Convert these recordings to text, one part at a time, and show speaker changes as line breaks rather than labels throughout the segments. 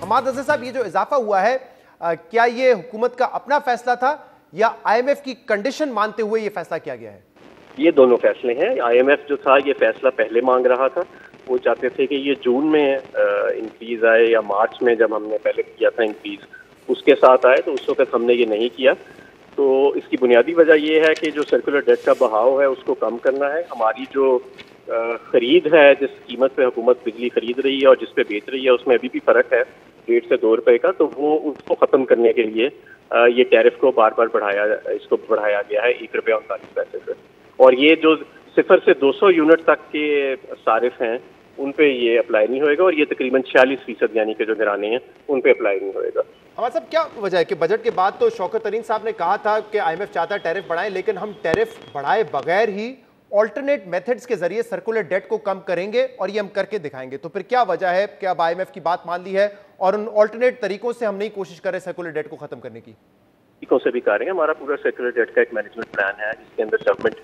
हमाद अज़हर साहब, ये जो इजाफा हुआ है क्या ये हुकूमत का अपना फैसला था या IMF की कंडीशन मानते हुए ये फैसला किया गया है?
ये दोनों फैसले हैं। IMF जो था ये फैसला पहले मांग रहा था, वो चाहते थे कि ये जून में इंक्रीज आए या मार्च में, जब हमने पहले किया था इंक्रीज उसके साथ आए, तो उस वक्त हमने ये नहीं किया। तो इसकी बुनियादी वजह ये है कि जो सर्कुलर डेट का बहाव है उसको कम करना है। हमारी जो खरीद है, जिस कीमत पे हुकूमत बिजली खरीद रही है और जिस पे बेच रही है, उसमें अभी भी फर्क है 1.5 से 2 रुपए का, तो वो उसको खत्म करने के लिए ये टैरिफ को बार बार बढ़ाया गया है 1 रुपया 39 पैसे से। और ये जो 0 से 200 यूनिट तक के सारिफ हैं उन पे ये अप्लाई नहीं होएगा, और ये तकरीबन 46% यानी कि जो घराने हैं उन पे अप्लाई नहीं होएगा।
हमारे साहब, क्या वजह है कि बजट के बाद तो शौकत तरीन साहब ने कहा था कि IMF चाहता है टैरिफ बढ़ाएं, लेकिन हम टैरिफ बढ़ाए बगैर ही ऑल्टरनेट मेथड्स के जरिए सर्कुलर डेट को कम करेंगे और ये हम करके दिखाएंगे। तो फिर क्या वजह है कि अब IMF की बात मान ली है और उन ऑल्टरनेट तरीकों से हम नहीं कोशिश कर रहे सर्कुलर डेट को खत्म करने की?
तरीकों से भी कर रहे हैं। हमारा पूरा सर्कुलर डेट का एक मैनेजमेंट प्लान है, जिसके अंदर गवर्नमेंट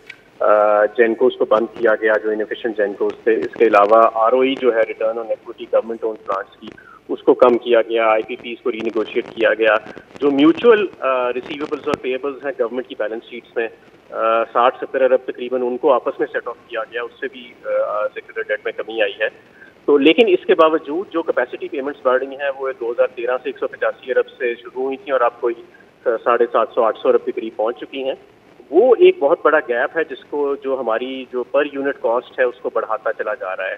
जेनकोस को बंद किया गया, जो इनएफिशिएंट जेनकोस थे। इसके अलावा ROE जो है, return on equity government own plants की, उसको कम किया गया। IPPs को रीनेगोशिएट किया गया। जो म्यूचुअल रिसीवेबल्स और पेएबल्स हैं गवर्नमेंट की बैलेंस शीट्स में 60-70 अरब तकरीबन, उनको आपस में सेट ऑफ किया गया। उससे भी सर्कुलर डेट में कमी आई है। तो लेकिन इसके बावजूद जो कैपेसिटी पेमेंट्स बढ़ रही हैं वो 2013 से 185 अरब से शुरू हुई थी और अब कोई 750-800 अरब के करीब पहुंच चुकी हैं। वो एक बहुत बड़ा गैप है जिसको, जो हमारी जो पर यूनिट कॉस्ट है उसको बढ़ाता चला जा रहा है,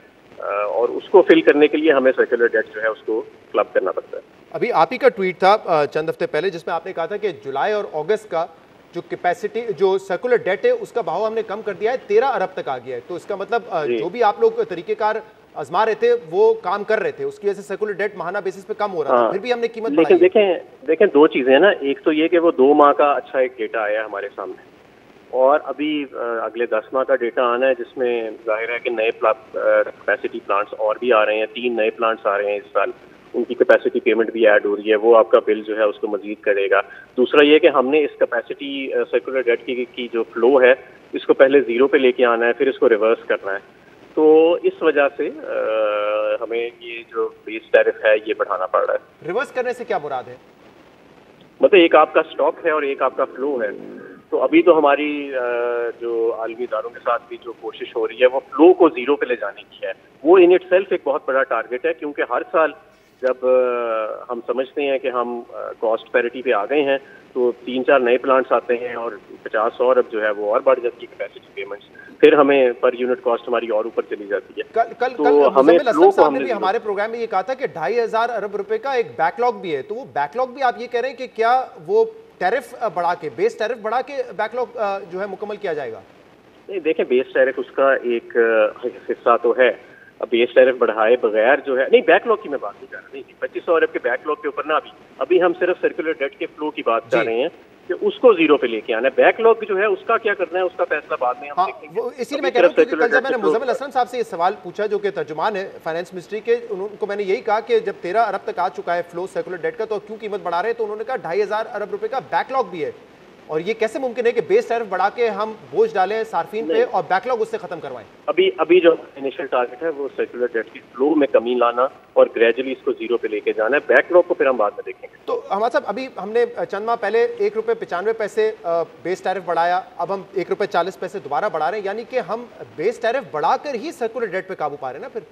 और उसको फिल करने के लिए हमें सर्कुलर डेट जो है उसको क्लब करना पड़ता है।
अभी आप ही का ट्वीट था चंद हफ्ते पहले जिसमें आपने कहा था कि जुलाई और अगस्त का जो कैपेसिटी, जो सर्कुलर डेट है उसका भाव हमने कम कर दिया है, 13 अरब तक आ गया है। तो इसका मतलब जो भी आप लोग तरीकेकार आजमा रहे थे वो काम कर रहे थे, उसकी वजह से सर्कुलर डेट माहाना बेसिस पे कम हो रहा था, फिर भी हमने कीमत
लेकिन देखें दो चीजें हैं ना। एक तो ये कि वो 2 माह का अच्छा एक डेटा आया हमारे सामने, और अभी अगले 10 माह का डेटा आना है, जिसमें जाहिर है कि नए कैपेसिटी प्लांट्स और भी आ रहे हैं। 3 नए प्लांट्स आ रहे हैं इस साल, उनकी कैपेसिटी पेमेंट भी ऐड हो रही है, वो आपका बिल जो है उसको मजीद करेगा। दूसरा ये कि हमने इस कैपेसिटी सर्कुलर डेट की जो फ्लो है इसको पहले 0 पे लेके आना है, फिर इसको रिवर्स करना है। तो इस वजह से हमें ये जो बेस टैरिफ है ये बढ़ाना पड़ रहा है।
रिवर्स करने से क्या मुराद है?
मतलब एक आपका स्टॉक है और एक आपका फ्लो है। तो अभी तो हमारी जो आलमी इदारों के साथ भी जो कोशिश हो रही है वो फ्लो को 0 पे ले जाने की है। वो इन इटसेल्फ एक बहुत बड़ा टारगेट है, क्योंकि हर साल जब हम समझते हैं कि हम कॉस्ट पैरिटी पे आ गए हैं तो 3-4 नए प्लांट्स आते हैं और 50-100 अरब जो है वो और बढ़ जाती है कैपेसिटी पेमेंट्स, फिर हमें पर यूनिट कॉस्ट हमारी और ऊपर चली जाती है।
कल हमें फ्लो को हमने भी हमारे प्रोग्राम में ये कहा था कि 2500 अरब रुपए का एक बैकलॉग भी है। तो वो बैकलॉग भी आप ये कह रहे हैं कि क्या वो टैरिफ बढ़ा के, बेस टैरिफ बढ़ा के बैकलॉग जो है मुकम्मल किया जाएगा?
नहीं, देखें बेस टैरिफ उसका एक हिस्सा तो है। अब बेस टैरिफ बढ़ाए बगैर जो है, नहीं बैकलॉग की मैं बात नहीं कर रहा। नहीं, 2500 अरब के बैकलॉग के ऊपर ना अभी हम सिर्फ सर्कुलर डेट के फ्लो की बात कर रहे हैं कि उसको 0 पे लेके आना है। बैकलॉग जो है उसका क्या करना है उसका फैसला बाद में हम देखेंगे।
इसीलिए मैं कह रहा हूं कि कल जब मैंने मुज़म्मिल असलम साहब से ये सवाल पूछा, जो कि तर्जुमान है फाइनेंस मिनिस्ट्री के, उनको मैंने यही कहा कि जब 13 अरब तक आ चुका है फ्लो सर्कुलर डेट का, तो क्यों कीमत बढ़ा रहे हैं? तो उन्होंने कहा 2500 अरब रुपए का बैकलॉग भी है, और ये कैसे मुमकिन है कि बेस टैरिफ बढ़ा के हम बोझ डालें सार्फिन पे और बैकलॉग उससे खत्म करवाएं?
अभी जो इनिशियल टारगेट है वो सर्कुलर डेट की फ्लो में कमी लाना और ग्रेजुअली इसको 0 पे लेके जाना है। बैकलॉग को फिर हम बाद में देखेंगे।
तो हमारे साहब, अभी हमने चंद माह पहले 1 रुपये 95 पैसे बेस टैरिफ बढ़ाया, अब हम 1 रुपये 40 पैसे दोबारा बढ़ा रहे हैं, यानी कि हम बेस टैरिफ बढ़ाकर ही सर्कुलर डेट पे काबू पा रहे हैं ना। फिर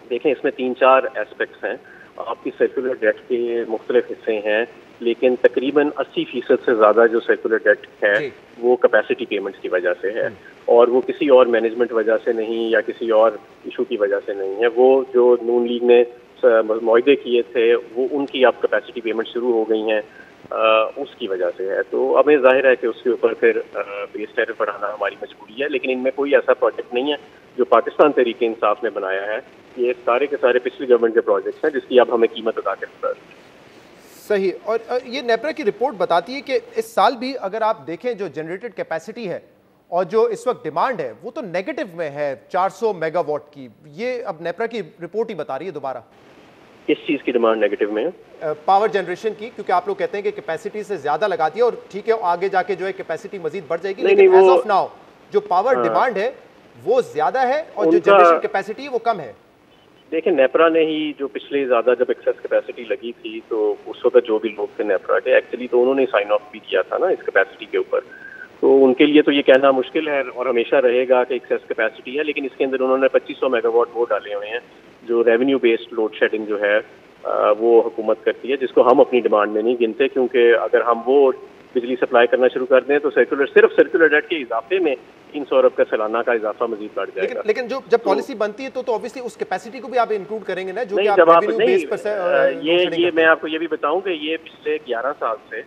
देखें इसमें 3-4 एस्पेक्ट्स हैं। आपकी सर्कुलर डेट के मुख्तलिफ हिस्से हैं, लेकिन तकरीबन 80% से ज़्यादा जो सर्कुलर डेट है वो कैपेसिटी पेमेंट्स की वजह से है, और वो किसी और मैनेजमेंट वजह से नहीं या किसी और इशू की वजह से नहीं है। वो जो नून लीग ने मुआहदे किए थे वो उनकी अब कैपेसिटी पेमेंट शुरू हो गई हैं, उसकी वजह से है। तो हमें जाहिर है कि उसके ऊपर फिर बेस टैरिफ बढ़ाना हमारी मजबूरी है, लेकिन इनमें कोई ऐसा प्रोजेक्ट नहीं है जो पाकिस्तान तहरीक इंसाफ ने बनाया है। ये सारे के सारे पिछली गवर्नमेंट के प्रोजेक्ट्स हैं जिसकी अब हमें कीमत अदा करनी है।
सही। और ये नेपरा की रिपोर्ट बताती है कि इस साल भी अगर आप देखें जो जनरेटेड कैपेसिटी है और जो इस वक्त डिमांड है वो तो नेगेटिव में है 400 मेगावाट की। ये अब नेपरा की रिपोर्ट ही बता रही है दोबारा।
किस चीज़ की डिमांड नेगेटिव में है?
पावर जनरेशन की, क्योंकि आप लोग कहते हैं कि कैपेसिटी से ज्यादा लगाती है, और ठीक है आगे जाके जो है कैपेसिटी मजीद बढ़ जाएगी, लेकिन एज ऑफ नाउ जो पावर डिमांड है वो ज्यादा है और जो जनरेशन कैपेसिटी है वो कम है।
देखिए, नेपरा ने ही जो पिछले ज़्यादा जब एक्सेस कैपेसिटी लगी थी तो उस वक्त जो भी लोग थे नेपरा के, एक्चुअली तो उन्होंने साइन ऑफ भी किया था ना इस कैपेसिटी के ऊपर। तो उनके लिए तो ये कहना मुश्किल है और हमेशा रहेगा कि एक्सेस कैपेसिटी है, लेकिन इसके अंदर उन्होंने 2500 मेगावाट वो डाले हुए हैं जो रेवेन्यू बेस्ड लोड शेडिंग जो है वो हुकूमत करती है, जिसको हम अपनी डिमांड में नहीं गिनते, क्योंकि अगर हम वो बिजली सप्लाई करना शुरू कर दें तो सिर्फ सर्कुलर डेट के इजाफे में 300 अरब का सालाना का इजाफा मजीद बढ़ जाएगा।
लेकिन जब पॉलिसी बनती है तो ऑब्वियसली उस कैपेसिटी को भी आप इंक्लूड करेंगे ना, जो
नहीं,
कि
जब आप
रेवेन्यू बेस पर
ये मैं आपको ये भी बताऊं कि ये पिछले 11 साल से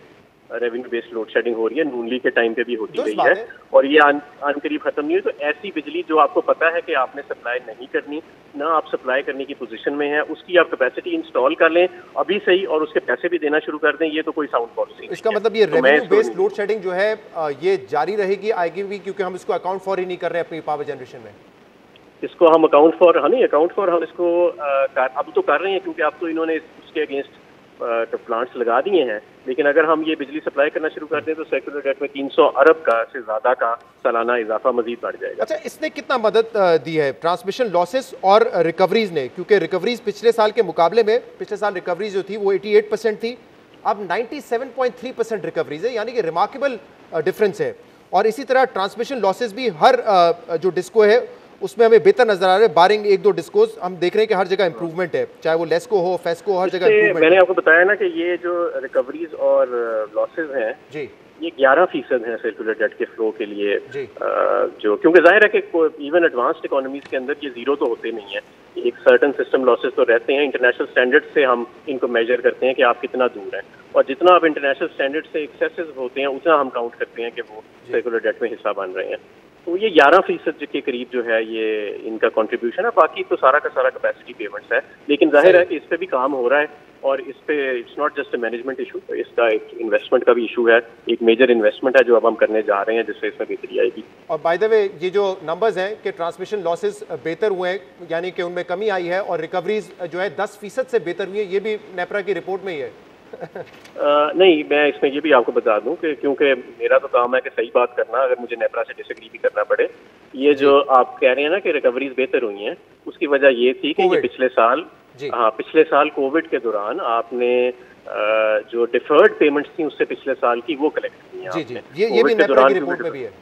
रेवेन्यू बेस्ड लोड शेडिंग हो रही है, नूनली के टाइम पे भी होती रही है और ये अनकरीब खत्म नहीं हुई। तो ऐसी बिजली जो आपको पता है कि आपने सप्लाई नहीं करनी, ना आप सप्लाई करने की पोजीशन में है, उसकी आप कैपेसिटी इंस्टॉल कर लें अभी सही और उसके पैसे भी देना शुरू कर दें, ये तो कोई साउंड पॉलिसी।
इसका मतलब ये रेवेन्यू बेस्ड लोड शेडिंग जो है ये जारी रहेगी, आएगी भी, क्योंकि हम इसको अकाउंट फॉर ही नहीं कर रहे अपनी पावर जनरेशन में।
इसको हम अकाउंट फॉर हम इसको अब तो कर रहे हैं, क्योंकि अब तो इन्होंने उसके अगेंस्ट प्लांट्स लगा दिए हैं, लेकिन अगर हम ये बिजली सप्लाई करना शुरू कर दें तो सर्कुलर डेट में 300 अरब का से ज्यादा का सालाना इजाफा मजीद बढ़ जाएगा।
अच्छा, इसने कितना मदद दी है ट्रांसमिशन लॉसेस और रिकवरीज ने? क्योंकि रिकवरीज पिछले साल के मुकाबले में, पिछले साल रिकवरीज जो थी वो 88% थी, अब 97.3% रिकवरीज है, यानी कि रिमार्केबल डिफरेंस है। और इसी तरह ट्रांसमिशन लॉसेस भी हर जो डिस्को है उसमें हमें बेहतर नजर आ रहे हैं, बारिंग एक दो डिस्कोज हम देख रहे हैं कि हर जगह इंप्रूवमेंट है, चाहे वो लेस्को हो, फेस्को हो, हर जगह इंप्रूवमेंट।
मैंने आपको बताया ना कि ये जो रिकवरीज और लॉसेज हैं जी, ये 11% है सर्कुलर डेट के फ्लो के लिए जो, क्योंकि जाहिर है कि इवन एडवांस्ड इकोनॉमीज के अंदर ये जीरो तो होते नहीं है, एक सर्टन सिस्टम लॉसेज तो रहते हैं। इंटरनेशनल स्टैंडर्ड से हम इनको मेजर करते हैं कि आप कितना दूर हैं, और जितना आप इंटरनेशनल स्टैंडर्ड से एक्सेसिव होते हैं उतना हम काउंट करते हैं कि वो सर्कुलर डेट में हिस्सा बन रहे हैं। तो ये 11% के करीब जो है ये इनका कंट्रीब्यूशन है, बाकी तो सारा का सारा कैपेसिटी पेमेंट्स है। लेकिन जाहिर है कि इस पे भी काम हो रहा है और इस पे it's not just a management issue, इसका एक इन्वेस्टमेंट का भी इशू है, एक मेजर इन्वेस्टमेंट है जो अब हम करने जा रहे हैं, जिससे इसमें बेहतरी आएगी।
और बाय द वे ये जो नंबर्स हैं कि ट्रांसमिशन लॉसेस बेहतर हुए हैं, यानी कि उनमें कमी आई है, और रिकवरीज जो है 10% से बेहतर हुई है, ये भी नेपरा की रिपोर्ट में ही है।
नहीं, मैं इसमें ये भी आपको बता दूं कि क्योंकि मेरा तो काम है कि सही बात करना, अगर मुझे नेपरा से डिसएग्री भी करना पड़े। ये जो आप कह रहे हैं ना कि रिकवरीज बेहतर हुई हैं, उसकी वजह ये थी कि ये पिछले साल कोविड के दौरान आपने जो डिफर्ड पेमेंट्स थी उससे पिछले साल की वो कलेक्ट की हैं आपने।
ये भी नेपरा की रिपोर्ट में भी है।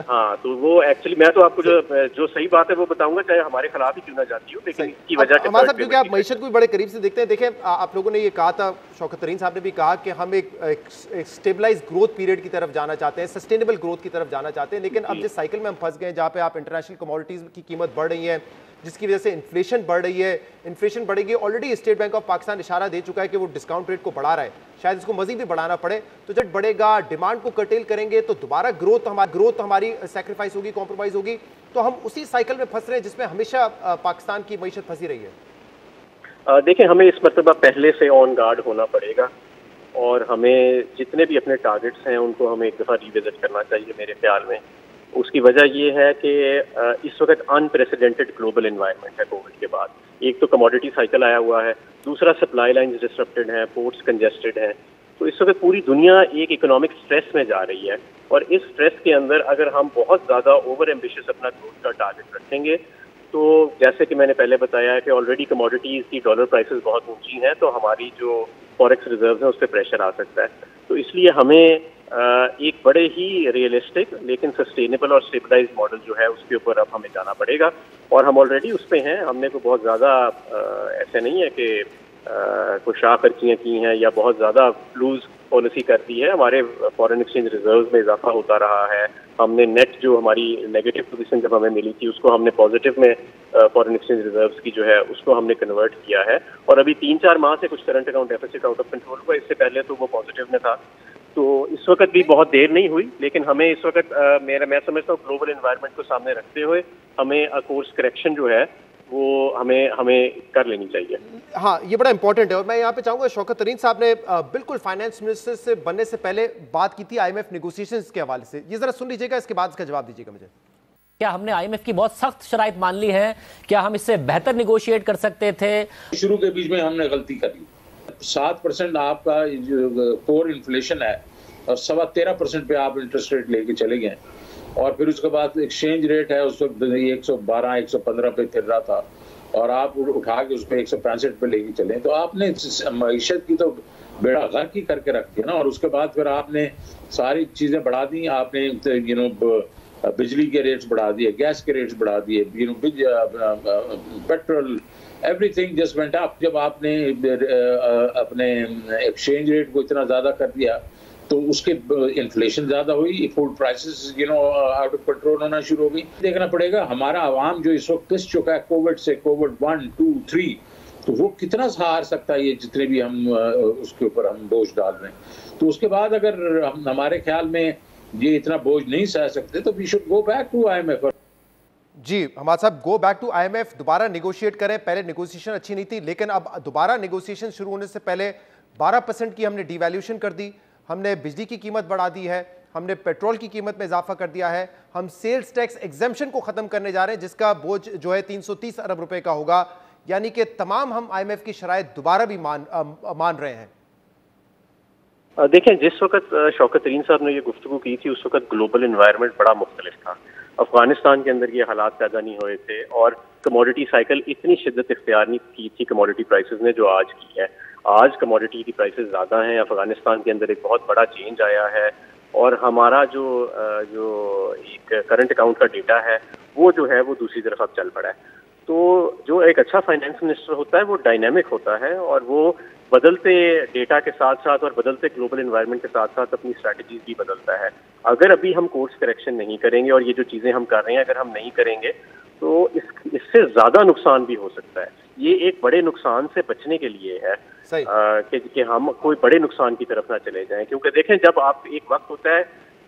हाँ, तो वो एक्चुअली मैं तो आपको जो सही बात है वो बताऊंगा, चाहे हमारे खिलाफ ही क्यों ना जाती हो, लेकिन इसकी वजह
हमारे साहब, क्योंकि आप मईशत को भी बड़े करीब से देखते हैं, देखें आप लोगों ने ये कहा था, शौकत तरीन साहब ने भी कहा कि हम एक स्टेबलाइज ग्रोथ पीरियड की तरफ जाना चाहते हैं, सस्टेनेबल ग्रोथ की तरफ जाना चाहते हैं, लेकिन अब जिस साइकिल में हम फंस गए जहाँ पे आप इंटरनेशनल कमोडिटीज की कीमत बढ़ रही है, जिसकी वजह से इन्फ्लेशन बढ़ रही है, इन्फ्लेशन बढ़ेगी। Already state bank of Pakistan इशारा दे चुका है कि वो डिस्काउंट रेट को बढ़ा रहा है, शायद इसको मजीद भी बढ़ाना पड़े। तो जब बढ़ेगा, डिमांड को कर्टेल करेंगे तो दोबारा ग्रोथ हमारी सैक्रिफाइस होगी, कॉम्प्रोमाइज होगी। तो हम उसी साइकिल में फंस रहे हैं जिसमें हमेशा पाकिस्तान की मईशत फंसी रही है।
देखिए, हमें इस मरतबा पहले से ऑन गार्ड होना पड़ेगा और हमें जितने भी अपने टारगेट्स हैं उनको हमें एक दफ़ा रिविजिट करना चाहिए मेरे ख्याल में। उसकी वजह ये है कि इस वक्त अनप्रेसिडेंटेड ग्लोबल एनवायरनमेंट है कोविड के बाद। एक तो कमोडिटी साइकिल आया हुआ है, दूसरा सप्लाई लाइन्स डिसरप्टेड हैं, पोर्ट्स कंजेस्टेड हैं। तो इस वक्त पूरी दुनिया एक इकोनॉमिक स्ट्रेस में जा रही है, और इस स्ट्रेस के अंदर अगर हम बहुत ज़्यादा ओवर एम्बिशियस अपना ग्रोथ का टारगेट रखेंगे, तो जैसे कि मैंने पहले बताया है कि ऑलरेडी कमोडिटीज़ की डॉलर प्राइसेस बहुत ऊंची हैं, तो हमारी जो फॉरेक्स रिजर्व है उस पर प्रेशर आ सकता है। तो इसलिए हमें एक बड़े ही रियलिस्टिक लेकिन सस्टेनेबल और स्टेबलाइज मॉडल जो है उसके ऊपर अब हमें जाना पड़ेगा, और हम ऑलरेडी उस पर हैं। हमने को बहुत ज़्यादा ऐसे नहीं है कि कोई शाह खर्चियाँ की हैं या बहुत ज़्यादा लूज पॉलिसी कर दी है। हमारे फॉरेन एक्सचेंज रिजर्व में इजाफा होता रहा है। हमने नेट जो हमारी नेगेटिव पोजीशन जब हमें मिली थी उसको हमने पॉजिटिव में फॉरेन एक्सचेंज रिजर्व्स की जो है उसको हमने कन्वर्ट किया है, और अभी 3-4 माह से कुछ current account deficit out of control हुआ। इससे पहले तो वो पॉजिटिव में था। तो इस वक्त भी बहुत देर नहीं हुई, लेकिन हमें इस वक्त मैं समझता हूँ ग्लोबल एनवायरनमेंट को सामने रखते हुए हमें कोर्स करेक्शन जो है वो हमें कर लेनी चाहिए।
हाँ, ये बड़ा इंपॉर्टेंट है। और मैं यहाँ पे चाहूँगा, शौकत तरीन साहब ने बिल्कुल फाइनेंस मिनिस्टर से बनने से पहले बात की थी IMF नेगोशिएशंस के हवाले से। ये जरा सुन लीजिएगा, इसके बाद इसका जवाब दीजिएगा मुझे।
क्या हमने IMF की बहुत सख्त शराइत मान ली है? क्या हम इससे बेहतर निगोशिएट कर सकते थे?
शुरू के बीच में हमने गलती कर ली। 7% आपका जो कोर इन्फ्लेशन है और 13.25% पे आप इंटरेस्ट रेट लेके चले गए, और फिर उसके बाद एक्सचेंज रेट है उस वक्त 112-115 पे फिर रहा था, और आप उठा के उसको 165 पे लेके चलें, तो आपने मईशत की तो बेड़ा गर्क की करके रखी है ना। और उसके बाद फिर आपने सारी चीजें बढ़ा दी, आपने बिजली के रेट्स बढ़ा दिए, गैस के रेट्स बढ़ा दिए, petrol, everything just went up. जब आपने अपने एक्सचेंज रेट को इतना ज्यादा कर दिया तो उसके इन्फ्लेशन ज्यादा हुई, food prices out of control होना शुरू हो गई। देखना पड़ेगा हमारा आवाम जो इस वक्त पिस चुका है कोविड से, कोविड 1, 2, 3, तो वो कितना सहार सकता है ये जितने भी हम उसके ऊपर हम बोझ डाल रहे हैं। तो उसके बाद अगर हम हमारे ख्याल में ये इतना बोझ नहीं सह सकते तो we should go back to IMF।
जी हमारे साहब, गो बैक टू IMF, दोबारा निगोशिएट करें। पहले निगोशिएशन अच्छी नहीं थी, लेकिन अब दोबारा निगोशिएशन शुरू होने से पहले 12% की हमने डिवैल्यूएशन कर दी, हमने बिजली की कीमत बढ़ा दी है, हमने पेट्रोल की कीमत में इजाफा कर दिया है, हम सेल्स टैक्स एग्जेम्पशन को खत्म करने जा रहे हैं जिसका बोझ जो है 330 अरब रुपए का होगा। यानी कि तमाम हम IMF की शराइत दोबारा भी मान रहे हैं।
देखें, जिस वक्त शौकत तरीन साहब ने ये गुफ्तगू की थी उस वक्त ग्लोबल एनवायरनमेंट बड़ा मुख्तलिफ था। अफगानिस्तान के अंदर ये हालात पैदा नहीं हुए थे और कमोडिटी साइकिल इतनी शिद्दत इख्तियार नहीं की थी कमोडिटी प्राइसेस ने जो आज की है। आज कमोडिटी की प्राइसेस ज़्यादा हैं, अफगानिस्तान के अंदर एक बहुत बड़ा चेंज आया है और हमारा जो एक करंट अकाउंट का डेटा है वो जो है वो दूसरी तरफ अब चल पड़ा है। तो जो एक अच्छा फाइनेंस मिनिस्टर होता है वो डायनामिक होता है और वो बदलते डेटा के साथ साथ और बदलते ग्लोबल एनवायरनमेंट के साथ साथ अपनी स्ट्रैटेजीज भी बदलता है। अगर अभी हम कोर्स करेक्शन नहीं करेंगे और ये जो चीज़ें हम कर रहे हैं अगर हम नहीं करेंगे तो इससे ज़्यादा नुकसान भी हो सकता है। ये एक बड़े नुकसान से बचने के लिए है कि हम कोई बड़े नुकसान की तरफ ना चले जाएं। क्योंकि देखें, जब आप एक वक्त होता है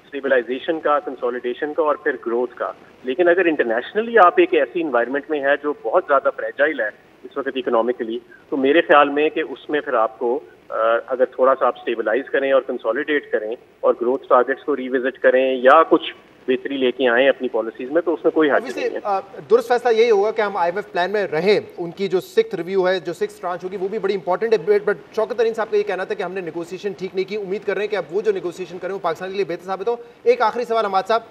स्टेबलाइजेशन का, कंसोलिडेशन का और फिर ग्रोथ का, लेकिन अगर इंटरनेशनली आप एक ऐसी इन्वायरमेंट में है जो बहुत ज़्यादा फ्रेजाइल है इस वक्त इकोनॉमिकली, तो मेरे ख्याल में कि उसमें फिर आपको अगर थोड़ा सा आप स्टेबलाइज करें और कंसोलिडेट करें और ग्रोथ टारगेट्स को रिविजिट करें या कुछ बेहतरी लेके आए अपनी पॉलिसीज में, तो उसमें कोई हर्ज नहीं है।
दुरुस्त फैसला यही होगा कि हम IMF प्लान में रहें। उनकी जो 6th रिव्यू है, जो 6th ट्रांच होगी, वो भी बड़ी इंपॉर्टेंट है। बट शौकत तरीन साहब का ये कहना था कि हमने नेगोशिएशन ठीक नहीं की। उम्मीद कर रहे हैं कि अब वो जो नेगोशिएशन करें वो पाकिस्तान के लिए बेहतर साबित हो। एक आखिरी सवाल हमाद साहब,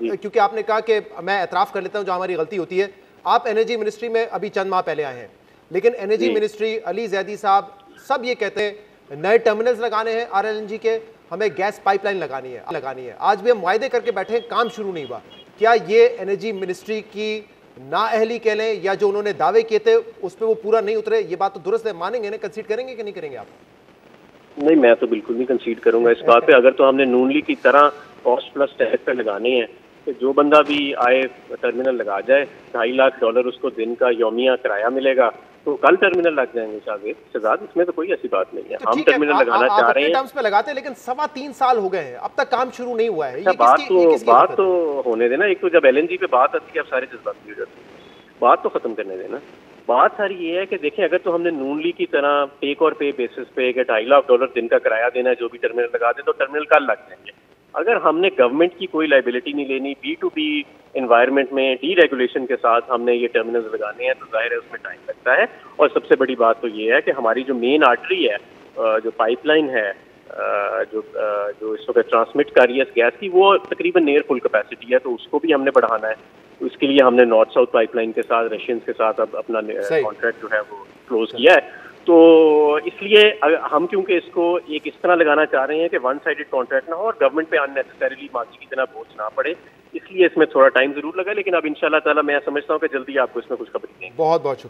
क्योंकि आपने कहा कि मैं एतराफ़ कर लेता हूँ जो हमारी गलती होती है। आप एनर्जी मिनिस्ट्री में अभी चंद माह पहले आए हैं, लेकिन एनर्जी मिनिस्ट्री, अली जैदी साहब सब ये कहते हैं नए टर्मिनल्स लगाने हैं RLNG के, हमें गैस पाइपलाइन लगानी है। आज भी हम वायदे करके बैठे हैं, काम शुरू नहीं हुआ। क्या ये एनर्जी मिनिस्ट्री की नाअहली कह लें या जो उन्होंने दावे किए थे उस पर वो पूरा नहीं उतरे? ये बात तो दुरुस्त है, मानेंगे ना, कंसीड करेंगे कि नहीं करेंगे आप?
नहीं, मैं तो बिल्कुल नहीं कंसीड करूंगा इस बात पे। अगर तो हमने नून लीग की तरह कॉस्ट प्लस टैरिफ पे लगाने हैं तो जो बंदा भी आए टर्मिनल लगा जाए, $2.5 लाख उसको दिन का यौमिया किराया मिलेगा, तो कल टर्मिनल लग जाएंगे शहजाद। इसमें तो कोई ऐसी बात नहीं है।
तो
हम टर्मिनल लगाना चाह रहे हैं,
टर्म्स पे लगाते हैं, लेकिन 3.25 साल हो गए हैं, अब तक काम शुरू नहीं हुआ है।
बात तो होने देना। एक तो जब LNG पे बात आती है अब सारे जज्बात हो जाते हैं, बात तो खत्म करने देना। बात सारी ये है कि देखें, अगर तो हमने नून लीग की तरह टेक और पे बेसिस पे $2.5 लाख दिन का किराया देना है जो भी टर्मिनल लगा दे, तो टर्मिनल कल लग जाएंगे। अगर हमने गवर्नमेंट की कोई लाइबिलिटी नहीं लेनी, B2B एनवायरनमेंट में डीरेगुलेशन के साथ हमने ये टर्मिनल्स लगाने हैं, तो जाहिर है उसमें टाइम लगता है। और सबसे बड़ी बात तो ये है कि हमारी जो मेन आर्टरी है, जो पाइपलाइन है, जो इस वक्त ट्रांसमिट कर रही है गैस की, वो तकरीबन नियर फुल कैपेसिटी है, तो उसको भी हमने बढ़ाना है। तो इसके लिए हमने नॉर्थ साउथ पाइपलाइन के साथ, रशियंस के साथ अब अपना कॉन्ट्रैक्ट जो है वो क्लोज किया है। तो इसलिए हम क्योंकि इसको एक इस तरह लगाना चाह रहे हैं कि वन साइडेड कॉन्ट्रैक्ट ना हो और गवर्नमेंट पे अननेसेसरीली माजी की तरह बोझ ना पड़े, इसलिए इसमें थोड़ा टाइम जरूर लगा, लेकिन अब इंशाल्लाह ताला मैं समझता हूँ कि जल्दी आपको इसमें कुछ खबर देंगे।
बहुत बहुत शुक्रिया।